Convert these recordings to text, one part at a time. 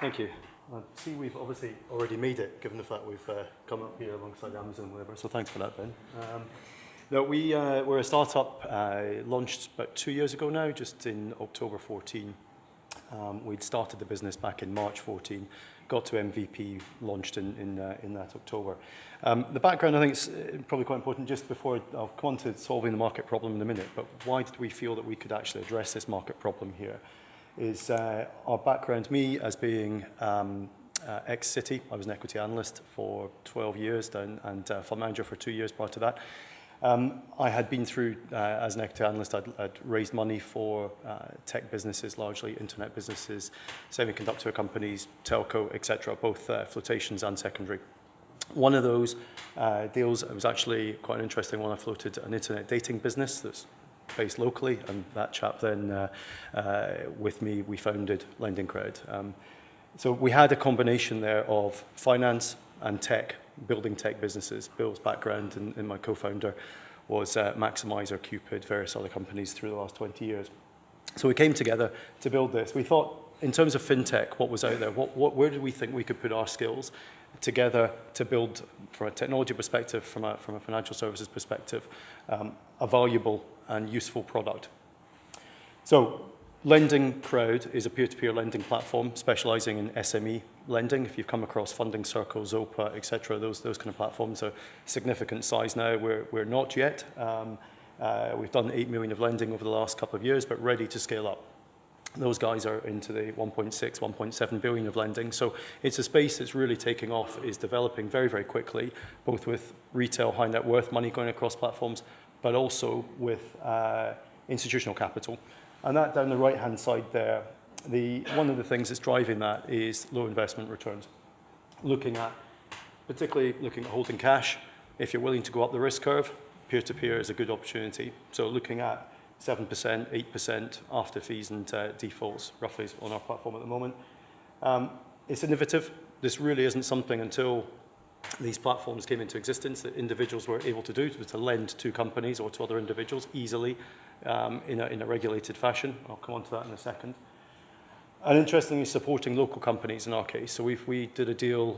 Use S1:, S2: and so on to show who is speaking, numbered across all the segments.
S1: Thank you. I see we've obviously already made it, given the fact we've come up here alongside Amazon and whatever, so thanks for that, Ben. No, we're a startup launched about 2 years ago now, just in October 14. We'd started the business back in March 14, got to MVP, launched in that October. The background, I think, is probably quite important. Just before I'll come on to solving the market problem in a minute, but why did we feel that we could actually address this market problem here? Is our background, me as being ex-Citi. I was an equity analyst for 12 years and fund manager for 2 years prior to that. I had been through, as an equity analyst, I'd raised money for tech businesses, largely internet businesses, semiconductor companies, telco, etc., both flotations and secondary. One of those deals, it was actually quite an interesting one. I floated an internet dating business that's based locally, and that chap then, with me, we founded Lending Credit. So we had a combination there of finance and tech, building tech businesses. Bill's background and my co-founder was Maximizer, Cupid, various other companies through the last 20 years. So we came together to build this. We thought, in terms of fintech, what was out there? Where did we think we could put our skills together to build, from a technology perspective, from a financial services perspective, a valuable and useful product? So Lending Crowd is a peer-to-peer lending platform specializing in SME lending. If you've come across Funding Circle, Zopa, etc., those kind of platforms are significant size now. We're not yet. We've done 8 million of lending over the last couple of years, but ready to scale up. Those guys are into the 1.6, 1.7 billion of lending. So it's a space that's really taking off, is developing very, very quickly, both with retail high net worth money going across platforms, but also with institutional capital. And that down the right-hand side there, one of the things that's driving that is low investment returns. Particularly looking at holding cash, if you're willing to go up the risk curve, peer-to-peer is a good opportunity. So looking at 7%, 8% after fees and defaults, roughly, on our platform at the moment. It's innovative. This really isn't something until these platforms came into existence that individuals were able to do, to lend to companies or to other individuals easily in a regulated fashion. I'll come on to that in a second. And interestingly, supporting local companies in our case. So we did a deal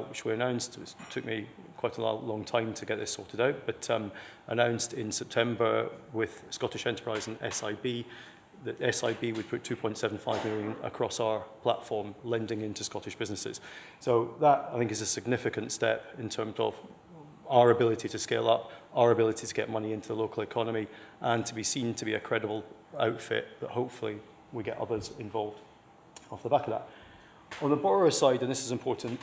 S1: which we announced. It took me quite a long time to get this sorted out, but announced in September with Scottish Enterprise and SIB that SIB would put 2.75 million across our platform, lending into Scottish businesses. So that, I think, is a significant step in terms of our ability to scale up, our ability to get money into the local economy, and to be seen to be a credible outfit that hopefully we get others involved off the back of that. On the borrower side, and this is important,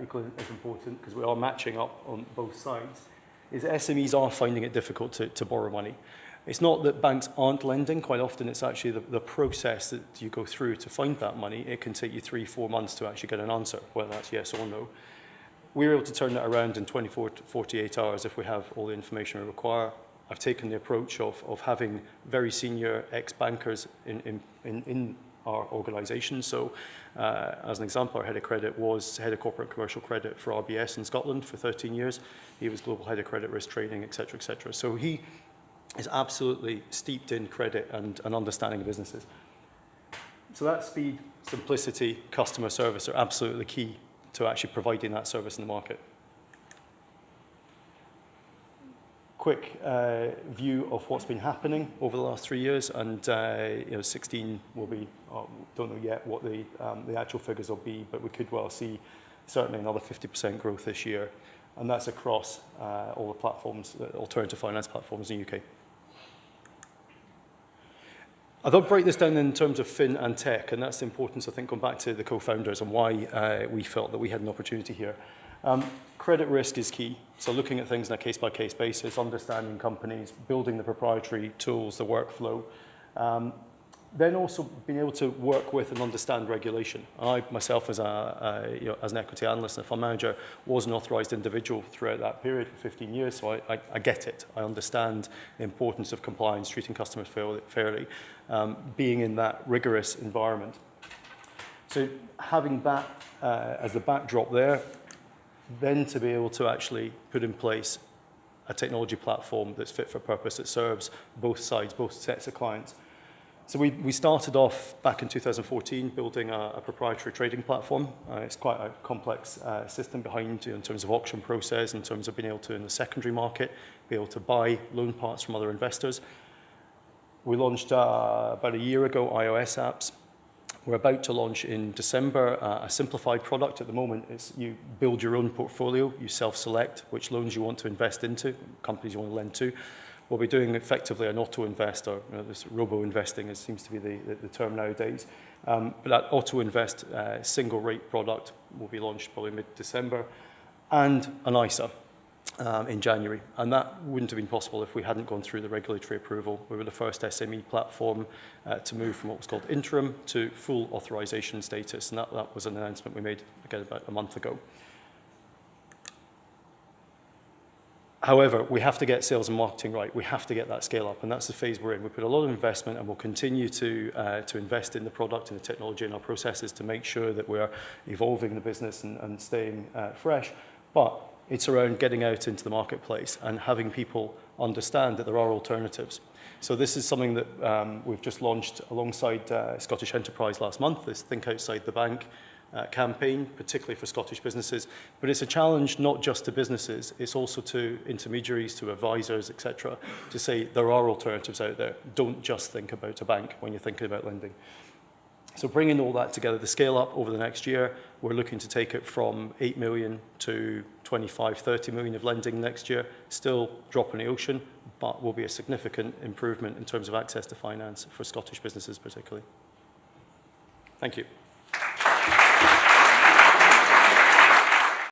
S1: equally as important, because we are matching up on both sides, is SMEs are finding it difficult to borrow money. It's not that banks aren't lending. Quite often it's actually the process that you go through to find that money. It can take you 3-4 months to actually get an answer, whether that's yes or no. We're able to turn that around in 24 to 48 hours if we have all the information we require. I've taken the approach of having very senior ex-bankers in our organisation. So, as an example, our head of credit was head of corporate commercial credit for RBS in Scotland for 13 years. He was global head of credit risk training, etc., etc. So he is absolutely steeped in credit and understanding of businesses. So that speed, simplicity, customer service are absolutely key to actually providing that service in the market. Quick view of what's been happening over the last 3 years, and 16 will be, don't know yet what the actual figures will be, but we could well see certainly another 50% growth this year, and that's across all the platforms, alternative finance platforms in the UK. I thought I'd break this down in terms of fin and tech, and that's the importance, I think, going back to the co-founders and why we felt that we had an opportunity here. Credit risk is key. So looking at things on a case-by-case basis, understanding companies, building the proprietary tools, the workflow, then also being able to work with and understand regulation. I myself, as an equity analyst and a fund manager, was an authorised individual throughout that period for 15 years, so I get it. I understand the importance of compliance, treating customers fairly, being in that rigorous environment. So having that as the backdrop there, then to be able to actually put in place a technology platform that's fit for purpose, that serves both sides, both sets of clients. So we started off back in 2014 building a proprietary trading platform. It's quite a complex system behind you in terms of auction process, in terms of being able to, in the secondary market, be able to buy loan parts from other investors. We launched about a year ago iOS apps. We're about to launch in December a simplified product. At the moment, it's you build your own portfolio, you self-select which loans you want to invest into, companies you want to lend to. We'll be doing effectively an auto-invest, or this robo-investing, it seems to be the term nowadays. But that auto-invest single rate product will be launched probably mid-December, and an ISA in January. And that wouldn't have been possible if we hadn't gone through the regulatory approval. We were the first SME platform to move from what was called interim to full authorization status. And that was an announcement we made, again, about a month ago. However, we have to get sales and marketing right. We have to get that scale up, and that's the phase we're in. We put a lot of investment, and we'll continue to invest in the product and the technology and our processes to make sure that we're evolving the business and staying fresh. But it's around getting out into the marketplace and having people understand that there are alternatives. So this is something that we've just launched alongside Scottish Enterprise last month, this Think Outside the Bank campaign, particularly for Scottish businesses. But it's a challenge not just to businesses, it's also to intermediaries, to advisors, etc., to say there are alternatives out there. Don't just think about a bank when you're thinking about lending. So bringing all that together, the scale up over the next year, we're looking to take it from 8 million to 25, 30 million of lending next year. Still drop in the ocean, but will be a significant improvement in terms of access to finance for Scottish businesses particularly. Thank you.